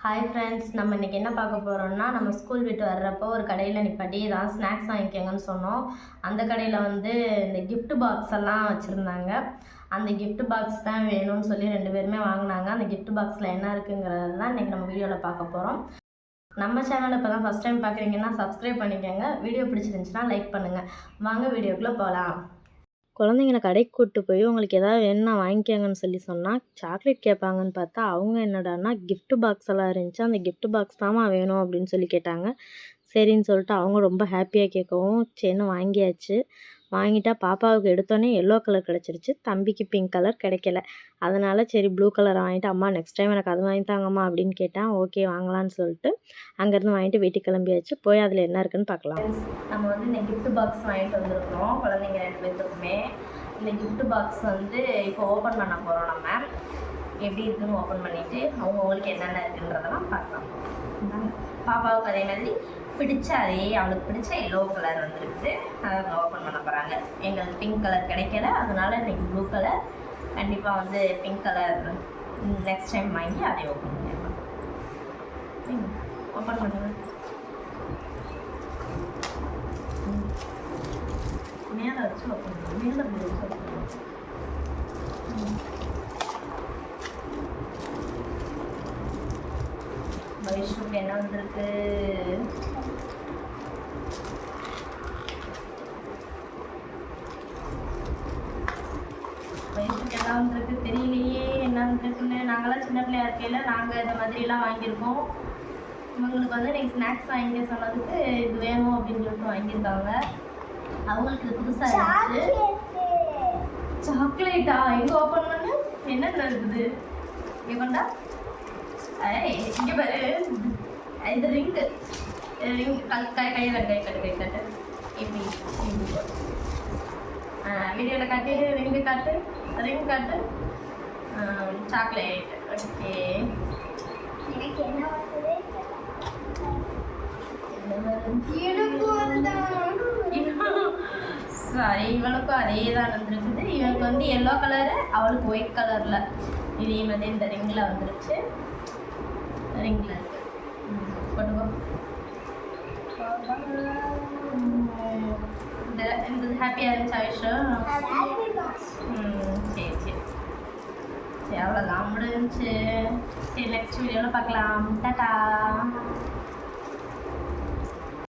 Hi friends, நம்ம இன்றைக்கி என்ன பார்க்க போகிறோம்னா, நம்ம ஸ்கூல் விட்டு வர்றப்போ ஒரு கடையில் நிப்பாட்டி ஏதாவது ஸ்நாக்ஸ் வாங்கிக்கோங்கன்னு சொன்னோம். அந்த கடையில் வந்து இந்த கிஃப்ட் பாக்ஸ் எல்லாம் வச்சுருந்தாங்க. அந்த கிஃப்ட் பாக்ஸ் தான் வேணும்னு சொல்லி 2 பேருமே வாங்கினாங்க. அந்த கிஃப்ட் பாக்ஸில் என்ன இருக்குங்கிறது தான் இன்றைக்கி நம்ம வீடியோவில் பார்க்க போகிறோம். நம்ம சேனலை இப்போ தான் ஃபஸ்ட் டைம் பார்க்குறீங்கன்னா சப்ஸ்கிரைப் பண்ணிக்கோங்க. வீடியோ பிடிச்சிருந்துச்சுன்னா லைக் பண்ணுங்கள். வாங்க வீடியோக்குள்ளே போகலாம். குழந்தைங்கள கடைக்கு கூப்பிட்டு போய் உங்களுக்கு எதாவது வேணும்னா வாங்கிக்கோங்கன்னு சொன்னால் சாக்லேட் கேட்பாங்கன்னு பார்த்தா அவங்க என்னடான்னா கிஃப்ட் பாக்ஸ் எல்லாம் இருந்துச்சு. அந்த கிஃப்ட் பாக்ஸ் தாம்மா வேணும் அப்படின்னு சொல்லி கேட்டாங்க. சரின்னு சொல்லிட்டு அவங்க ரொம்ப ஹாப்பியாக கேட்கவும் சரின்னு வாங்கியாச்சு. வாங்கிட்டா பாப்பாவுக்கு எடுத்தோடனே எல்லோ கலர் கிடச்சிருச்சு. தம்பிக்கு பிங்க் கலர் கிடைக்கல. அதனால் சரி ப்ளூ கலரை வாங்கிட்டு அம்மா நெக்ஸ்ட் டைம் எனக்கு அது வாங்கி தாங்கம்மா அப்படின்னு கேட்டேன். ஓகே வாங்கலான்னு சொல்லிட்டு அங்கேருந்து வாங்கிட்டு வீட்டுக்கு கிளம்பியாச்சு. போய் அதில் என்ன இருக்குன்னு பார்க்கலாம். நம்ம வந்து இந்த கிஃப்ட் பாக்ஸ் வாங்கிட்டு வந்திருக்கிறோம் குழந்தைங்க 2 பேர்த்துக்குமே. இந்த கிஃப்ட் பாக்ஸ் வந்து இப்போ ஓப்பன் பண்ண போகிறோம். நம்ம எப்படி இருக்குன்னு ஓப்பன் பண்ணிவிட்டு அவங்களுக்கு என்னென்ன இருக்குன்றதெல்லாம் பார்க்கலாம். பாப்பாவுக்கு அதே மாதிரி அவளுக்கு பிடிச்ச எல்லோ கலர் வந்துருக்குது. அதை அவங்க ஓப்பன் பண்ண போகிறாங்க. எங்களுக்கு பிங்க் கலர் கிடைக்கல, அதனால இன்றைக்கி ப்ளூ கலர். கண்டிப்பாக வந்து பிங்க் கலர் நெக்ஸ்ட் டைம் வாங்கி அதை ஓப்பன் பண்ணிடலாம். ஓப்பன் பண்ணுங்க. மேலே வச்சு ஓப்பன் பண்ணுங்க. மேலே வச்சு ஓப்பன் பண்ணுங்க. வைஷ்ணுக்கு என்ன வந்திருக்கு? வைஷ்ணுக்கு என்ன வந்திருக்கு தெரியலையே. என்ன வந்திருக்குன்னு நாங்களாம் சின்ன பிள்ளையா இருக்கையில் நாங்கள் இந்த மாதிரிலாம் வாங்கியிருக்கோம். இவங்களுக்கு வந்து நீங்கள் ஸ்நாக்ஸ் வாங்கி சொன்னதுக்கு இது வேணும் அப்படின்னு சொல்லிட்டு வாங்கியிருக்காங்க. அவங்களுக்கு இது புதுசாக இருந்துச்சு. சாக்லேட்டா? எங்கே ஓப்பன் பண்ணு. என்னென்ன இருக்குது இங்கே கொண்டா? இங்கே பாரு, இது ரிங்கு கை கட்டு இப்படி வீடியோவில் காட்டு. ரிங்கு காட்டு, ரிங் காட்டு. சாக்லேட். ஓகே, சாரி, இவளுக்கும் அதே தான் வந்துருக்குது. இவளுக்கு வந்து எல்லோ கலரு, அவளுக்கு ஒயிட் கலரில் இதே மாதிரி இந்த ரிங்கில் வந்துருச்சு. ரிங்கில் இருக்கு. கொண்டு இந்த ஹாப்பியாக இருந்துச்சா விஷயம்? சரி சரி சரி, அவ்வளோதான் முடிஞ்சிச்சு. சரி, நெக்ஸ்ட் வீடியோவில் பார்க்கலாம். டாடா.